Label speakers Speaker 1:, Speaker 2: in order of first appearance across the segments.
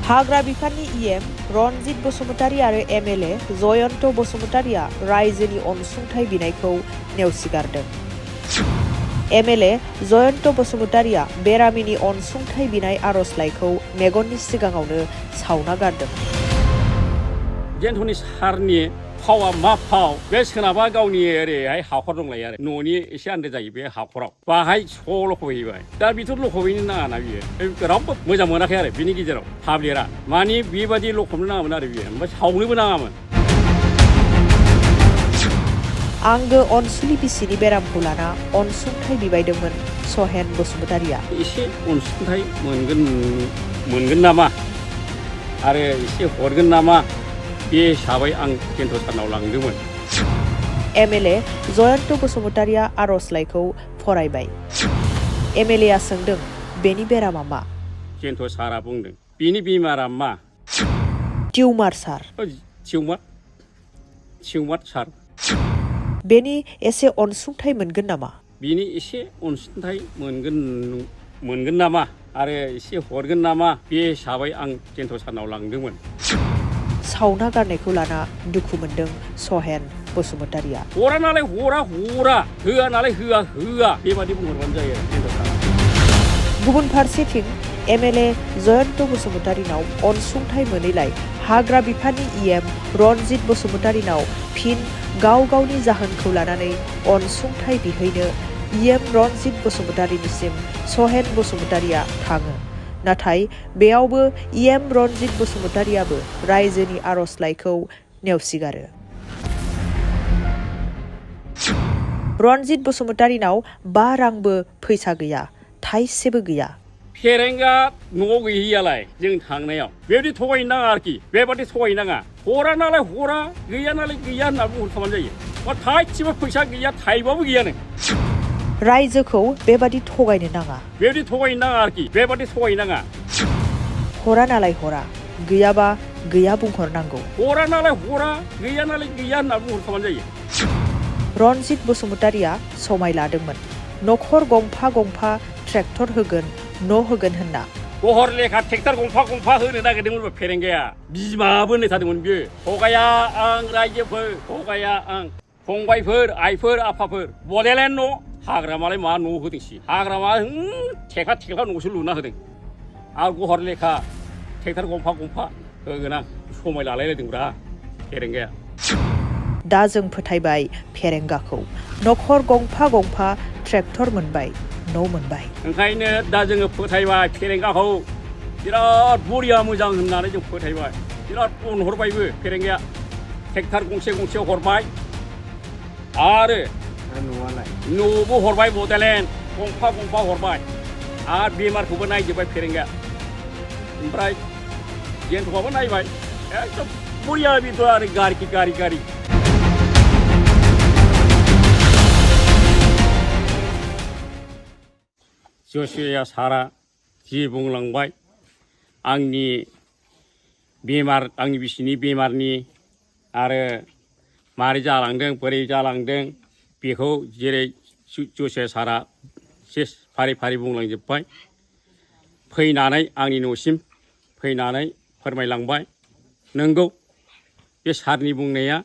Speaker 1: हाग्रा बिफाननि इएम रनजित बसुमतारी आरो एमएलए जयन्त बसुमतारीया रायजोनि अनसुंथाइ बिनायखौ नेवसिगारदों। एमएलए जयन्त बसुमतारीया बेरामिनि अनसुंथाइ बिनाय आर'जलाइखौ मेगननि सिगाङावनो सावना गारदों।
Speaker 2: जेन्थ'नि सारनि फावा मा फाव बे सोनाबा गावनि ओरैहाय हाखर दंलायो आरो न'नि एसे आन्दो जायो बे हाखराव बाहाय स' लखबहैबाय दा बेथ' लखबहैनो नाङाना बियो रावबो मोजां मोनाखै आरो बिनि गेजेराव पाब्लिकआ मानि बेबादि लखबनो नाङामोन आरो बियो ओमफ्राय सावनोबो नाङामोन।
Speaker 1: आंगो अनसुलि बिसिनि बेरामखौ लाना अनसुंथाइ बिबायदोंमोन सहेन बसुमतारीया।
Speaker 2: एसे अनसुंथाइ मोनगोन नामा आरो एसे हरगोन नामा बे हिसाबै आं जेन्थ' सारनाव लांदोंमोन।
Speaker 1: एमएलए जयन्त बसुमतारीया आर'जलाइखौ फरायबाय। एमएलएआ सोंदों बेनि बेरामा मा?
Speaker 2: जेन्थ' सारा बुंदों बेनि बेमारा मा?
Speaker 1: टिउमार सार।
Speaker 2: टिउमार सार।
Speaker 1: बेनि एसे अनसुंथाइ मोनगोन नामा?
Speaker 2: बेनि एसे अनसुंथाइ मोनगोन नामा आरो एसे हरगोन नामा बे हिसाबै आं जेन्थ' सारनाव लांदोंमोन।
Speaker 1: सावना गारनायखौ लाना दुखु मोनदों सहेन बसुमतारीया।
Speaker 2: हरा नालाय हरा होआ नालाय होआ बेबादि बुंहरबानो जायो जेन्थ' सारा।
Speaker 1: गुबुन फारसेथिं एमएलए जयन्त बसुमतारीनाव अनसुंथाइ मोनैलाय हाग्रा बिफाननि इएम रनजित बसुमतारीनाव फिन गावनि जाहोनखौ लानानै अनसुंथाइ बिहैनो इएम रनजित बसुमतारीनिसिम सहेन बसुमतारीया थाङो। नाथाय बेयावबो इएम रनजित बसुमतारीयाबो रायजोनि आर'जलाइखौ नेवसिगारो। रनजित बसुमतारीनाव 5 रांबो फैसा गैया, थाइसेबो गैया।
Speaker 2: फेरेंगा न'आव गैयैयालाय जों थांनायाव बेबायदि थगायनो नाङा आरोखि बेबादि थगायनो नाङा हरा नालाय हरा गैया नालाय गैया होनना बुंहरखाबानो जायो। मा थाइसेबो फैसा गैया थाइबाबो गैयानो।
Speaker 1: रायजोखौ बेबादि थगायनो नाङा।
Speaker 2: बेबादि थगायनो नाङा आरोखि बेबादि थगायनो नाङा।
Speaker 1: हरा नालाय हरा गैयाबा गैया बुंहरनांगौ।
Speaker 2: हरा नालाय हरा गैया नालाय गैया होनना बुंहरखाबानो जायो।
Speaker 1: रनजित बसुमतारीया समाय लादोंमोन न'खर गंफा ट्रेक्टर होगोन न' होगोन होनना।
Speaker 2: गहर लेखा ट्रेक्टर गंफा होनो नागिरदोंमोन फेरेंगाया बिमाबो होननाय थादोंमोन बियो। थगाया आं रायजोफोर थगाया आं फंबायफोर आइफोर आफाफोर बड'लेण्ड न' हाग्रामालाय मा न' होदोंसि हाग्रामा थेखा न'सो लुना होदों आरो गहर लेखा ट्रेक्टर गंफा होगोन आं समाय लालायलायदोंब्रा फेरेंगाया।
Speaker 1: दा जों फोथायबाय फेरेंगाखौ न'खर गंफा ट्रेक्टर मोनबाय न' मोनबाय।
Speaker 2: ओंखायनो दा जोङो फोथायबाय फेरेंगाखौ बिराद बरिया मोजां होननानै जों फोथायबाय बिराद अनहरबायबो फेरेंगाया ट्रेक्टर गंसे हरबाय आरो न'बो हरबाय बड'लेण्ड गंफा हरबाय आरो बेमारखौबो नायजोबबाय फेरेंगाया ओमफ्राय जेन्थ'आबो नायबाय एकदम बरिया बेथ' आरो गारि जसिया सारा जि बुंलांबाय आंनि बिसिनि बेमारनि आरो मारै जालांदों बोरै जालांदों बेखौ जेरै जसिया सारा फारि बुंलांजोबबाय फैनानै आंनि न'सिम फैनानै फोरमायलांबाय। नंगौ बे सारनि बुंनाया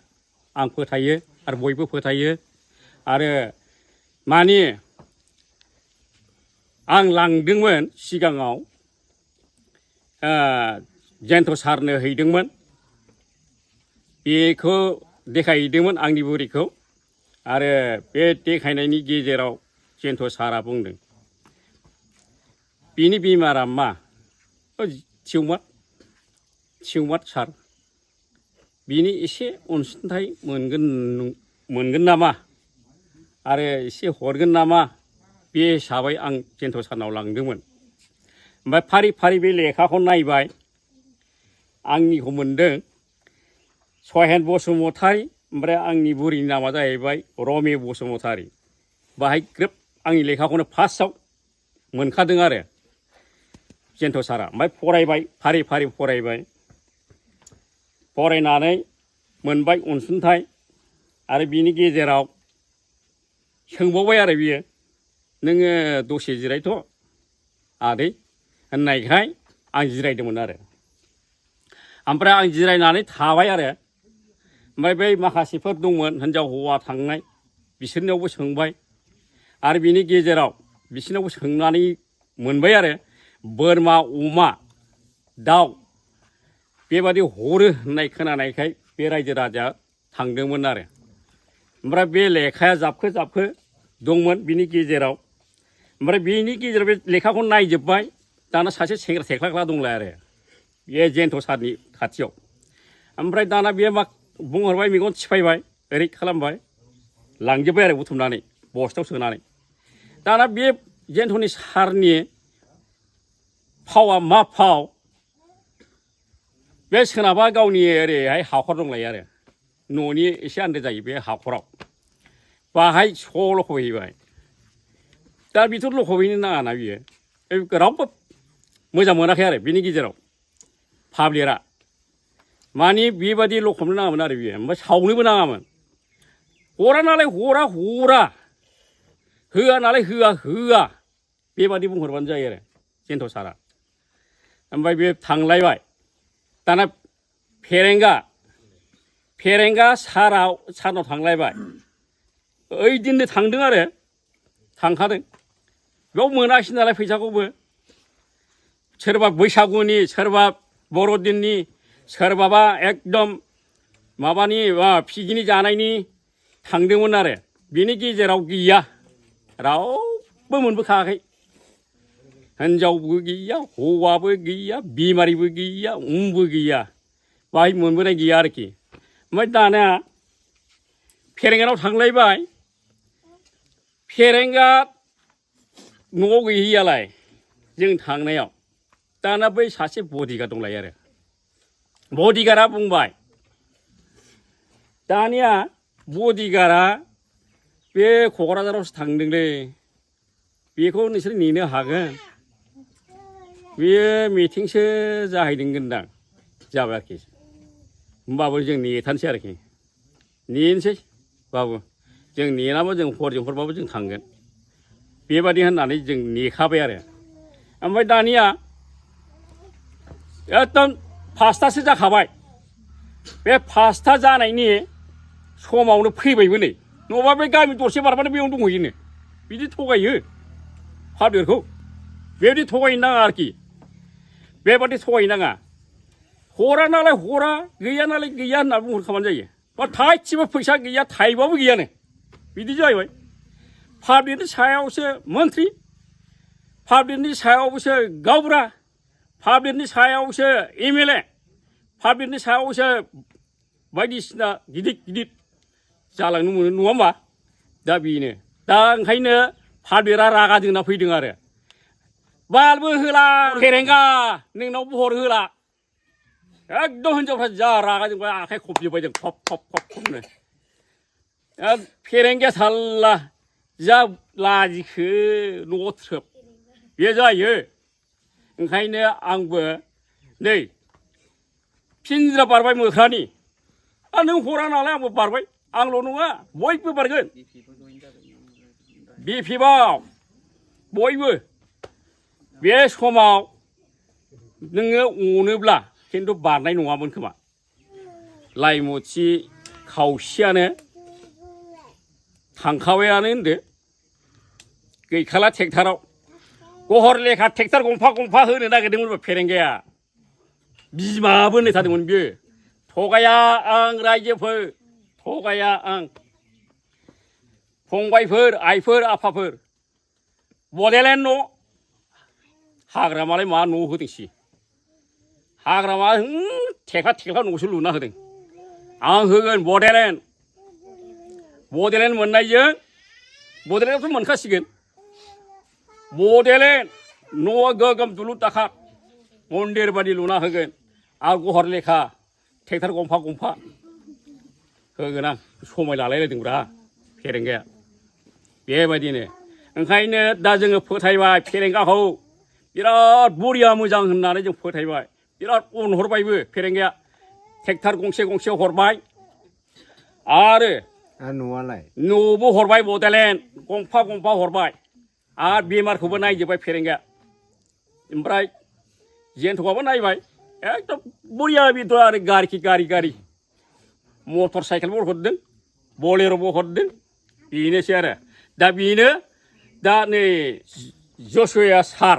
Speaker 2: आं फोथायो आरो बयबो फोथायो आरो मानि आं लांदोंमोन सिगाङाव जेन्थ' सारनो हैदोंमोन बेखौ देखायहैदोंमोन आंनि बुरिखौ आरो बे देखायनायनि गेजेराव जेन्थ' सारा बुंदों बेनि बेमारा मा? टिउमार सार बेनि एसे अनसुंथाइ मोनगोन नामा आरो एसे हरगोन नामा बे हिसाबै आं जेन्थ' सारनाव लांदोंमोन। ओमफ्राय फारि बे लेखाखौ नायबाय आंनिखौ मोनदों सहेन बसुमतारी ओमफ्राय आंनि बुरिनि नामा जाहैबाय रमे बसुमतारी बाहाय ग्रोब आंनि लेखाखौनो फार्स्टआव मोनखादों आरो जेन्थ' सारा। ओमफ्राय फरायबाय फारि फरायनानै मोनबाय अनसुंथाइ आरो बिनि गेजेराव सोंबावबाय आरो बियो नोङो दसे जिरायथ' आदै होननायखाय आं जिरायदोंमोन आरो ओमफ्राय आं जिरायनानै थाबाय आरो ओमफ्राय बै माखासेफोर दंमोन हिनजाव हौवा थांनाय बिसोरनियावबो सोंबाय आरो बिनि गेजेराव बिसोरनावबो सोंनानै मोनबाय आरो बोरमा अमा दाउ बेबादि हरो होननाय खोनानायखाय बे रायजो राजाया थांदोंमोन आरो ओमफ्राय बे लेखाया जाबखो जाबखो दंमोन बिनि गेजेराव ओमफ्राय बिनि गेजेराव बे लेखाखौ नायजोब्बाय दाना सासे सेंग्रा थेख्लाग्रा दंलाय आरो बे जेन्थ' सारनि खाथियाव ओमफ्राय दाना बे मा बुंहरबाय मेगन थिफायबाय ओरै खालामबाय लांजोब्बाय आरो बुथुमनानै बस्थायाव सोनानै दाना बे जेन्थ'नि सारनि फावा मा फाव बे सोनाबा गावनि ओरैहाय हाखर दंलायो आरो न'नि एसे आन्दो जायो बे हाखराव बाहाय स' लखबहैबाय दा बेथ' लखबहैनो नाङाना बियो रावबो मोजां मोनाखै आरो बिनि गेजेराव पाब्लिकआ मानि बेबादि लखबनो नाङामोन आरो बियो ओमफ्राय सावनोबो नाङामोन हरा नालाय हरा होआ नालाय होआ बेबादि बुंहरबानो जायो आरो जेन्थ' सारा ओमफ्राय बे थांलायबाय दाना फेरेंगा सारनाव थांलायबाय ओइदिननो थांदों आरो थांखादों बेयाव मोनाखिसै नालाय फैसाखौबो सोरबा बैसागुनि सोरबा बर'दिननि सोरबाबा एकदम माबानि पिकनिक जानायनि थांदोंमोन आरो बिनि गेजेराव गैया रावबो मोनबोखायाखै हिनजावबो गैया हौवाबो गैया बिमारिबो गैया उमबो गैया बाहाय मोनबोनाय गैया आरोखि ओमफ्राय दाना फेरेंगानाव थांलायबाय फेरेंगा न'आव गैहैयालाय जों थांनायाव दाना बै सासे बडिगार्ड दंलायो आरो बडिगार्डआ बुंबाय दानिया बडिगार्डआ बे क'क्राझारावसो थांदोंलै बेखौ नोंसोर नेनो हागोन बेयो मिटिंसो जाहैदोंगोनदां जाबाय आरोखि होमबाबो जों नेथारनोसै आरोखि नेनोसै बाबु जों नेनाबो जों हरजों हरबाबो जों थांगोन बेबादि होननानै जों नेखाबाय आरो ओमफ्राय दानिया एकदम 5थासो जाखाबाय बे 5था जानायनि समावनो फैबायबो नै नङाबा बे गामि दरसे बारबानो बेयावनो दंहैयोनो बिदि थगायो पाब्लिकखौ बेबायदि थगायनो नाङा आरोखि बेबादि थगायनो नाङा हरा नालाय हरा गैया नालाय गैया होनना बुंहरखाबानो जायो बा थाइसेबो फैसा गैया थाइबाबो गैयानो बिदि जाहैबाय पाब्लिकनि सायावसो मन्थ्रि पाब्लिकनि सायावसो गावबुरा पाब्लिकनि सायावसो MLA पाब्लिकनि सायावसो बायदिसिना गिदिर जालांनो मोनो नङा होमबा दा बेनो दा ओंखायनो पाब्लिकआ रागा जोंना फैदों आरो बालबो होला फेरेंगा नोंनावबो होला एकदम हिनजावफ्रा जा रागा जोंबाय आखाइ खबजोब्बाय जों खबनो फेरेंगाया थाल्ला जा लाजिखो न'आव थ्रोब बे जायो ओंखायनो आंबो नै फिनज्रा बारबाय मोख्रानि नों हरा नालाय आंबो बारबाय आंल' नङा बयबो बारगोन BPआव बयबो बे समाव नोङो अनोब्ला खिन्थु बारनाय नङामोन खोमा लाइमुथि खावसेयानो थांखाबायानो होनदो गैखाला ट्रेक्टराव गहर लेखा ट्रेक्टर गंफा होनो नागिरदोंमोन फेरेंगाया बिमाबो होननाय थादोंमोन बियो थगाया आं रायजोफोर थगाया आं फंबायफोर आइफोर आफाफोर बड'लेण्ड न' हाग्रामालाय मा न' होदोंसि हाग्रामा थेख्ला न'सो लुना होदों आं होगोन बड'लेण्ड मोननायजों बड'लेण्डआवथ' मोनखासिगोन बड'लेण्ड न'आ गोगोम दुलुर दाखार मन्दिर बादि लुना होगोन आं गहर लेखा ट्रेक्टर गंफा होगोन आं समाय लालायलायदोंब्रा फेरेंगाया बेबायदिनो ओंखायनो दा जोङो फोथायबाय फेरेंगाखौ बिराद बरिया मोजां होननानै जों फोथायबाय बिराद अनहरबायबो फेरेंगाया ट्रेक्टर गंसे हरबाय आरो न'बो हरबाय बड'लेण्ड गंफा हरबाय आरो बेमारखौबो नायजोब्बाय फेरेंगाया ओमफ्राय जेन्थ'आबो नायबाय एकदम बरिया बेथ' आरो गारि मटर साइकेलबो हरदों बलेर'बो हरदों बेनोसै आरो दा बेनो दा नै जसया सार